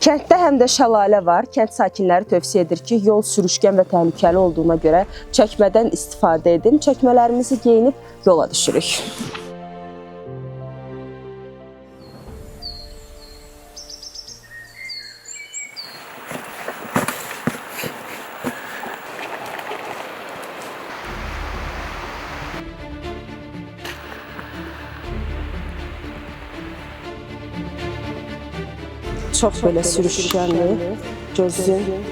Kənddə həm də şəlalə var. Kənd sakinləri tövsiyə edir ki, yol sürüşkən və təhlükəli olduğuna görə çəkmədən istifadə edin. Çəkmələrimizi geyinib yola düşürük. Çox belə sürüşkəndir. Gözlüyün.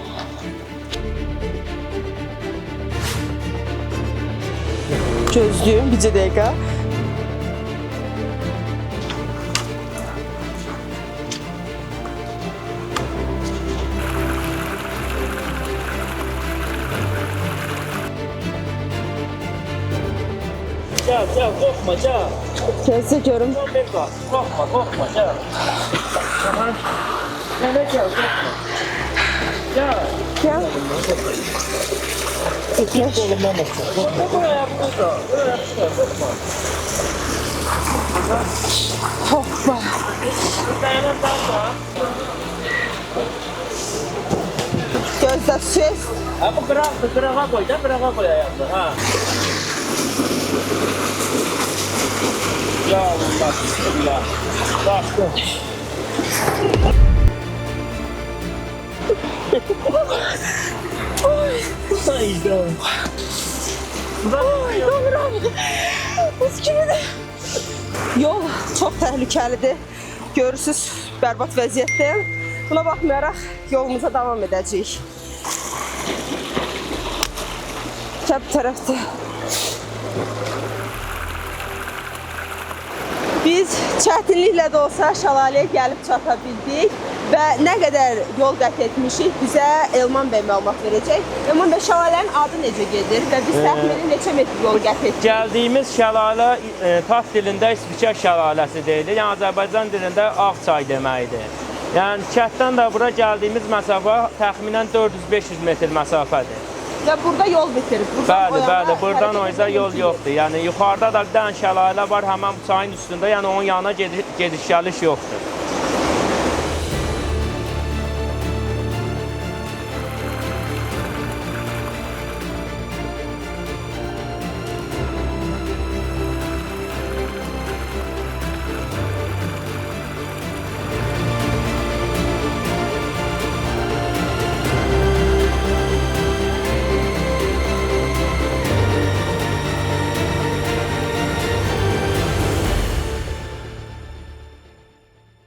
Gözlüyün, bircə dəqiqə. Gel, korkma, gel. Tezcə görüm. Korkma, gel. Tamam. Gel, korkma. Gel. Gel. Gitmiş. Kolumdan bakacağım. Korkma. Buraya korkma. Hoppa. Gözdə söz. Ha, bu kırağa koy da, kırağa koy ayakta. Ha. Ya Allah, bismillah. Bastım. Hayda. Doğuram. Buz kimidir. Yol çox təhlükəlidir. Görürsünüz, bərbad vəziyyətdəyim. Buna baxmayaraq yolumuza davam edəcəyik. Bu tərəfdə. Biz çətinliklə də olsa şəlaləyə gəlib çata bildik və nə qədər yol qət etmişik bizə Elman bəy məlumat verəcək. Elman bəy, şəlalənin adı necə gedir və biz təxmini neçə metr yol qət etdik? Gəldiyimiz şəlalə Fars dilində İspikər şəlaləsi deyilir. Yəni Azərbaycan dilində Ağçay deməkdir. Yəni kənddən də bura gəldiyimiz məsafə təxminən 400-500 metr məsafədir. Və burada yol bitir. Bəli, buradan o yüzden yol yoxdur. Yəni yuxarıda da bir dənə şəlalə var, həmən bu çayın üstündə. Yəni onun yanına gediş gəliş yoxdur.